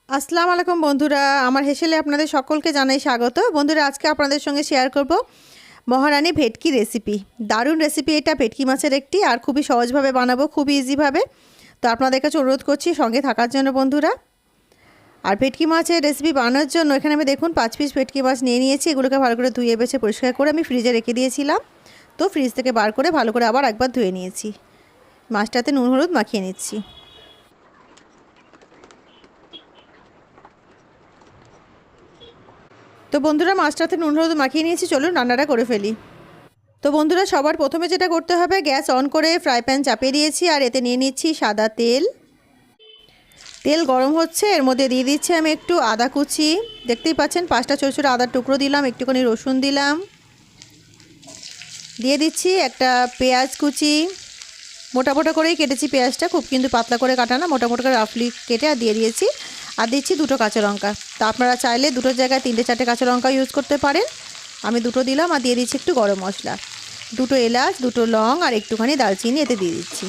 আসসালামু আলাইকুম বন্ধুরা, আমার হেসেলে আপনাদের সকলকে জানাই স্বাগত। বন্ধুরা, আজকে আপনাদের সঙ্গে শেয়ার করব মহারানী ভেটকি রেসিপি। দারুণ রেসিপি এটা, ভেটকি মাছের একটি, আর খুবই সহজভাবে বানাবো, খুবই ইজিভাবে। তো আপনাদের কাছে অনুরোধ করছি সঙ্গে থাকার জন্য বন্ধুরা। আর ভেটকি মাছের রেসিপি বানানোর জন্য এখানে আমি দেখুন 5 পিস ভেটকি মাছ নিয়ে নিয়েছি। এগুলোকে ভালো করে ধুয়ে বেছে পরিষ্কার করে আমি ফ্রিজে রেখে দিয়েছিলাম। তো ফ্রিজ থেকে বার করে ভালো করে আবার একবার ধুয়ে নিয়েছি। মাছটাতে নুন হলুদ মাখিয়ে নিচ্ছি। তো বন্ধুরা, মাছটাতে নুন হলুদ মাখিয়ে নিয়েছি, চলুন রান্নাটা করে ফেলি। তো বন্ধুরা, সবার প্রথমে যেটা করতে হবে, গ্যাস অন করে ফ্রাই প্যান চাপিয়ে দিয়েছি আর এতে নিয়ে নিচ্ছি সাদা তেল। তেল গরম হচ্ছে, এর মধ্যে দিয়ে দিচ্ছি আমি একটু আদা কুচি। দেখতেই পাচ্ছেন 5টা ছোটো ছোটো আদার টুকরো দিলাম, একটুখানি রসুন দিলাম, দিয়ে দিচ্ছি একটা পেঁয়াজ কুচি। মোটা মোটা করেই কেটেছি পেঁয়াজটা, খুব কিন্তু পাতলা করে কাটা না, মোটা মোটা করে রাফলি কেটে আর দিয়ে দিয়েছি। আর দিচ্ছি 2টো কাঁচা লঙ্কা। তা আপনারা চাইলে 2টোর জায়গায় 3টে 4টে কাঁচা লঙ্কা ইউজ করতে পারেন। আমি 2টো দিলাম আর দিয়ে দিচ্ছি একটু গরম মশলা, 2টো এলাচ, 2টো লং আর একটুখানি দারচিনি এতে দিয়ে দিচ্ছি।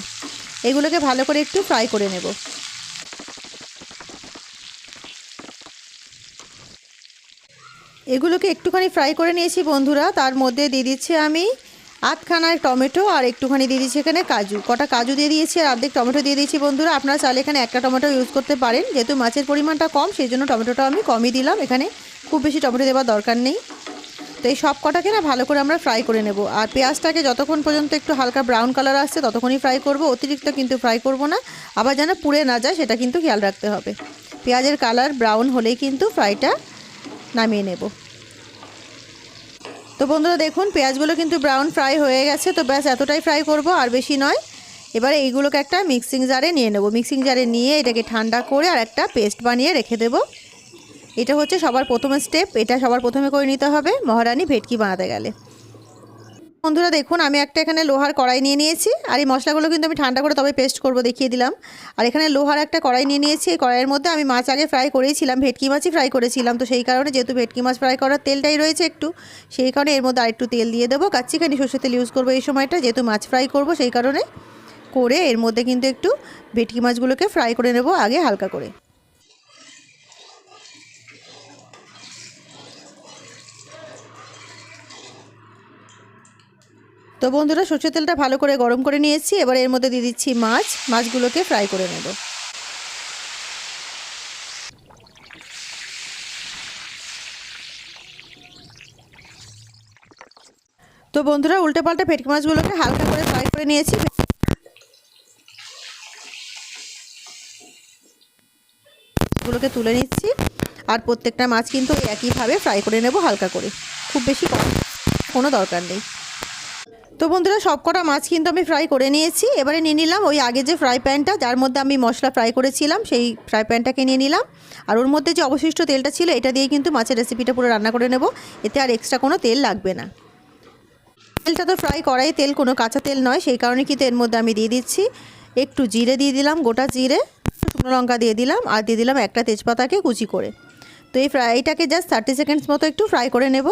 এগুলোকে ভালো করে একটু ফ্রাই করে নেব। এগুলোকে একটুখানি ফ্রাই করে নিয়েছি বন্ধুরা। তার মধ্যে দিয়ে দিচ্ছি আমি আধখানা টমেটো আর একটুখানি দিয়ে দিচ্ছি এখানে কাজু। কটা কাজু দিয়ে দিয়েছি আর অর্ধেক টমেটো দিয়ে দিয়েছি বন্ধুরা। আপনারা চাইলে এখানে একটা টমেটো ইউজ করতে পারেন, যেহেতু মাছের পরিমাণটা কম সেই জন্য টমেটোটা আমি কমই দিলাম। এখানে খুব বেশি টমেটো দেওয়ার দরকার নেই। তো এই সব কটাকে না ভালো করে আমরা ফ্রাই করে নেব। আর পেঁয়াজটাকে যতক্ষণ পর্যন্ত একটু হালকা ব্রাউন কালার আসছে ততক্ষণই ফ্রাই করব, অতিরিক্ত কিন্তু ফ্রাই করব না। আবার যেন পুড়ে না যায় সেটা কিন্তু খেয়াল রাখতে হবে। পেঁয়াজের কালার ব্রাউন হলেই কিন্তু ফ্রাইটা নামিয়ে নেব। তো বন্ধুরা দেখুন, পেঁয়াজগুলো কিন্তু ব্রাউন ফ্রাই হয়ে গেছে। তো ব্যাস এতটাই ফ্রাই করব, আর বেশি নয়। এবারে এইগুলোকে একটা মিক্সিং জারে নিয়ে নেব। মিক্সিং জারে নিয়ে এটাকে ঠান্ডা করে আর একটা পেস্ট বানিয়ে রেখে দেব। এটা হচ্ছে সবার প্রথমে স্টেপ, এটা সবার প্রথমে করে নিতে হবে মহারানী ভেটকি বানাতে গেলে। বন্ধুরা দেখুন, আমি একটা এখানে লোহার কড়াই নিয়ে নিয়েছি, আর এই মশলাগুলো কিন্তু আমি ঠান্ডা করে তবে পেস্ট করব, দেখিয়ে দিলাম। আর এখানে লোহার একটা কড়াই নিয়ে নিয়েছি। এই কড়াইয়ের মধ্যে আমি মাছ আগে ফ্রাই করেছিলাম, ভেটকি মাছই ফ্রাই করেছিলাম। তো সেই কারণে যেহেতু ভেটকি মাছ ফ্রাই করার তেলটাই রয়েছে একটু, সেই কারণে এর মধ্যে আরেকটু তেল দিয়ে দেবো। কাচ্চিখানি সর্ষের তেল ইউজ করবো এই সময়টা, যেহেতু মাছ ফ্রাই করব সেই কারণে। করে এর মধ্যে কিন্তু একটু ভেটকি মাছগুলোকে ফ্রাই করে নেব আগে হালকা করে। তো বন্ধুরা, সর্ষের তেলটা ভালো করে গরম করে নিয়েছি। এবার এর মধ্যে দিয়ে দিচ্ছি মাছগুলোকে ফ্রাই করে নেব। তো বন্ধুরা, উল্টে পাল্টে ভেটকি মাছগুলোকে হালকা করে ফ্রাই করে নিয়েছি। গুলোকে তুলে নিচ্ছি। আর প্রত্যেকটা মাছ কিন্তু একইভাবে ফ্রাই করে নেব হালকা করে, খুব বেশি কোনো দরকার নেই। তো বন্ধুরা, সব কটা মাছ কিন্তু আমি ফ্রাই করে নিয়েছি। এবারে নিয়ে নিলাম ওই আগে যে ফ্রাই প্যানটা, যার মধ্যে আমি মশলা ফ্রাই করেছিলাম, সেই ফ্রাই প্যানটাকে নিয়ে নিলাম। আর ওর মধ্যে যে অবশিষ্ট তেলটা ছিল এটা দিয়ে কিন্তু মাছের রেসিপিটা পুরো রান্না করে নেব। এতে আর এক্সট্রা কোনো তেল লাগবে না। তেলটা তো ফ্রাই করাই তেল, কোনো কাঁচা তেল নয়, সেই কারণে কিন্তু এর মধ্যে আমি দিয়ে দিচ্ছি একটু জিরে, দিয়ে দিলাম গোটা জিরে, শুকনো লঙ্কা দিয়ে দিলাম, আর দিয়ে দিলাম একটা তেজপাতাকে কুচি করে। তো এই ফ্রাইটাকে জাস্ট 30 সেকেন্ডস মতো একটু ফ্রাই করে নেব।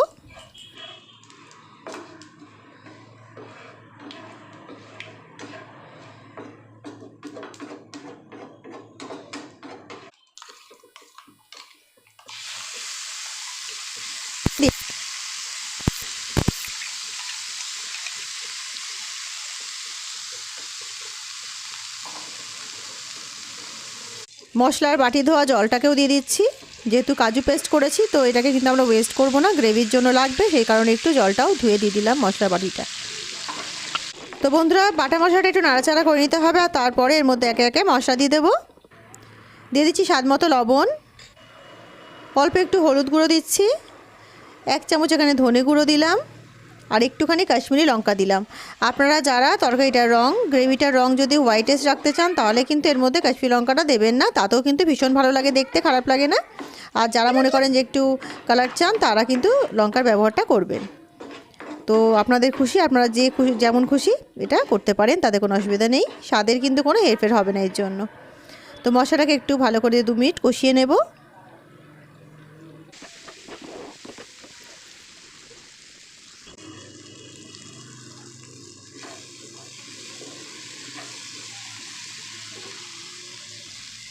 মশলার বাটি ধোয়া জলটাকেও দিয়ে দিচ্ছি। যেহেতু কাজু পেস্ট করেছি তো এটাকে কিন্তু আমরা ওয়েস্ট করব না, গ্রেভির জন্য লাগবে, সেই কারণে একটু জলটাও ধুয়ে দিয়ে দিলাম মশলার বাটিটা। তো বন্ধুরা, বাটা মশলাটা একটু নাড়াচাড়া করে নিতে হবে। আর তারপরে এর মধ্যে একে একে মশলা দিয়ে দেবো। দিয়ে দিচ্ছি স্বাদ মতো লবণ, অল্প একটু হলুদ গুঁড়ো দিচ্ছি, 1 চামচ এখানে ধনে গুঁড়ো দিলাম, আর একটুখানি কাশ্মীরি লঙ্কা দিলাম। আপনারা যারা তরকারিটার রং, গ্রেভিটার রং যদি হোয়াইটেস্ট রাখতে চান তাহলে কিন্তু এর মধ্যে কাশ্মীরি লঙ্কাটা দেবেন না, তাতেও কিন্তু ভীষণ ভালো লাগে দেখতে, খারাপ লাগে না। আর যারা মনে করেন যে একটু কালার চান তারা কিন্তু লঙ্কার ব্যবহারটা করবেন। তো আপনাদের খুশি, আপনারা যে খুশি যেমন খুশি এটা করতে পারেন, তাতে কোনো অসুবিধা নেই। স্বাদের কিন্তু কোনো হেরফের হবে না এর জন্য। তো মশলাটাকে একটু ভালো করে 2 মিনিট কষিয়ে নেব।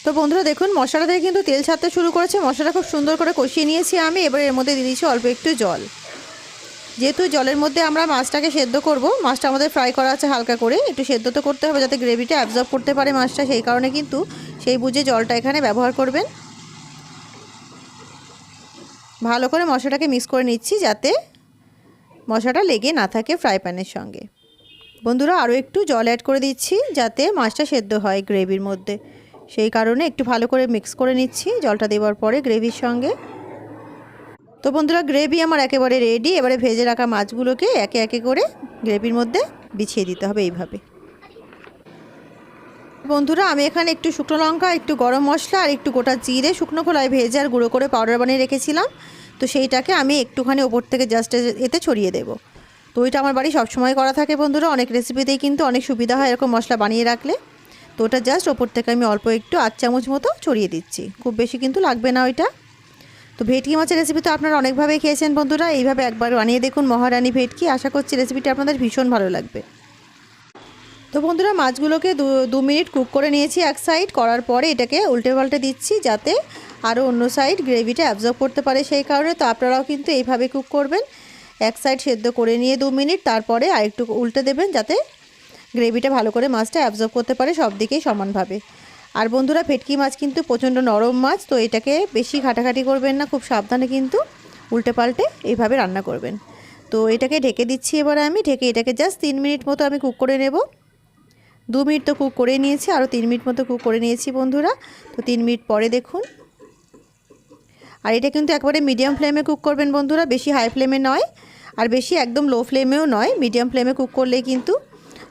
তো বন্ধুরা দেখুন মশলা থেকে কিন্তু তেল ছাড়তে শুরু করেছে। মশলাটা খুব সুন্দর করে কষিয়ে নিয়েছি আমি। এবার এর মধ্যে দিয়ে দিচ্ছি অল্প একটু জল। যেহেতু জলের মধ্যে আমরা মাছটাকে সেদ্ধ করব, মাছটা আমাদের ফ্রাই করা আছে হালকা করে, একটু সেদ্ধ তো করতে হবে যাতে গ্রেভিটা অ্যাবজর্ব করতে পারে মাছটা, সেই কারণে কিন্তু সেই বুঝে জলটা এখানে ব্যবহার করবেন। ভালো করে মশলাটাকে মিক্স করে নিচ্ছি যাতে মশলাটা লেগে না থাকে ফ্রাই প্যানের সঙ্গে। বন্ধুরা আরও একটু জল অ্যাড করে দিচ্ছি যাতে মাছটা সেদ্ধ হয় গ্রেভির মধ্যে, সেই কারণে একটু ভালো করে মিক্স করে নিচ্ছি জলটা দেওয়ার পরে গ্রেভির সঙ্গে। তো বন্ধুরা গ্রেভি আমার একেবারে রেডি। এবারে ভেজে রাখা মাছগুলোকে একে একে করে গ্রেভির মধ্যে বিছিয়ে দিতে হবে এইভাবে। বন্ধুরা আমি এখানে একটু শুকনো লঙ্কা, একটু গরম মশলা আর একটু গোটা জিরে শুকনো খোলায় ভেজে আর গুঁড়ো করে পাউডার বানিয়ে রেখেছিলাম। তো সেইটাকে আমি একটুখানি ওপর থেকে জাস্ট এতে ছড়িয়ে দেব। তো ওইটা আমার বাড়ি সবসময় করা থাকে বন্ধুরা, অনেক রেসিপিতেই কিন্তু অনেক সুবিধা হয় এরকম মশলা বানিয়ে রাখলে। তো ওটা জাস্ট ওপর থেকে আমি অল্প একটু 8 চামচ মতো ছড়িয়ে দিচ্ছি, খুব বেশি কিন্তু লাগবে না ওইটা। তো ভেটকি মাছের রেসিপি তো আপনারা অনেকভাবেই খেয়েছেন বন্ধুরা, এইভাবে একবার বানিয়ে দেখুন মহারানী ভেটকি। আশা করছি রেসিপিটা আপনাদের ভীষণ ভালো লাগবে। তো বন্ধুরা মাছগুলোকে 2 মিনিট কুক করে নিয়েছি এক সাইড, করার পরে এটাকে উল্টে পাল্টে দিচ্ছি যাতে আরও অন্য সাইড গ্রেভিটা অ্যাবজর্ব করতে পারে, সেই কারণে। তো আপনারাও কিন্তু এইভাবে কুক করবেন, এক সাইড সেদ্ধ করে নিয়ে 2 মিনিট, তারপরে আরেকটু উল্টে দেবেন যাতে গ্রেভিটা ভালো করে মাছটা অ্যাবজর্ব করতে পারে সব দিকেই সমানভাবে। আর বন্ধুরা ভেটকি মাছ কিন্তু প্রচণ্ড নরম মাছ, তো এটাকে বেশি ঘাটাঘাটি করবেন না, খুব সাবধানে কিন্তু উল্টে পাল্টে এইভাবে রান্না করবেন। তো এটাকে ঢেকে দিচ্ছি এবার আমি, ঢেকে এটাকে জাস্ট 3 মিনিট মতো আমি কুক করে নেব। 2 মিনিট তো কুক করে নিয়েছি, আরও 3 মিনিট মতো কুক করে নিয়েছি বন্ধুরা। তো 3 মিনিট পরে দেখুন, আর এটা কিন্তু একবারে মিডিয়াম ফ্লেমে কুক করবেন বন্ধুরা, বেশি হাই ফ্লেমে নয় আর বেশি একদম লো ফ্লেমেও নয়, মিডিয়াম ফ্লেমে কুক করলেই কিন্তু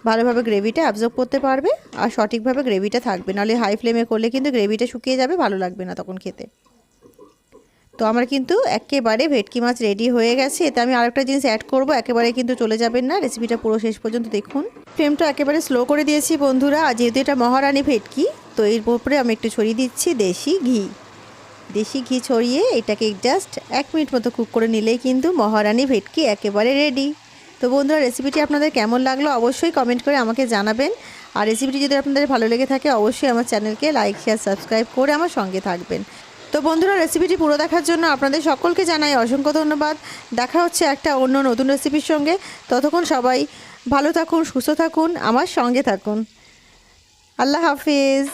ভালোভাবে গ্রেভিটা অ্যাবজর্ব করতে পারবে আর সঠিকভাবে গ্রেভিটা থাকবে। নাহলে হাই ফ্লেমে করলে কিন্তু গ্রেভিটা শুকিয়ে যাবে, ভালো লাগবে না তখন খেতে। তো আমার কিন্তু একেবারে ভেটকি মাছ রেডি হয়ে গেছে। এতে আমি আরেকটা জিনিস অ্যাড করব, একেবারে কিন্তু চলে যাবেন না, রেসিপিটা পুরো শেষ পর্যন্ত দেখুন। ফ্লেমটা একেবারে স্লো করে দিয়েছি বন্ধুরা, আর যেহেতু এটা মহারানী ভেটকি তো এর উপরে আমি একটু ছড়িয়ে দিচ্ছি দেশি ঘি। দেশি ঘি ছড়িয়ে এটাকে জাস্ট 1 মিনিট মতো কুক করে নিলেই কিন্তু মহারানী ভেটকি একেবারে রেডি। তো বন্ধুরা রেসিপিটি আপনাদের কেমন লাগলো অবশ্যই কমেন্ট করে আমাকে জানাবেন। আর রেসিপিটি যদি আপনাদের ভালো লেগে থাকে অবশ্যই আমার চ্যানেলকে লাইক শেয়ার সাবস্ক্রাইব করে আমার সঙ্গে থাকবেন। তো বন্ধুরা রেসিপিটি পুরো দেখার জন্য আপনাদের সকলকে জানাই অসংখ্য ধন্যবাদ। দেখা হচ্ছে একটা অন্য নতুন রেসিপির সঙ্গে। ততক্ষণ সবাই ভালো থাকুন, সুস্থ থাকুন, আমার সঙ্গে থাকুন। আল্লাহ হাফিজ।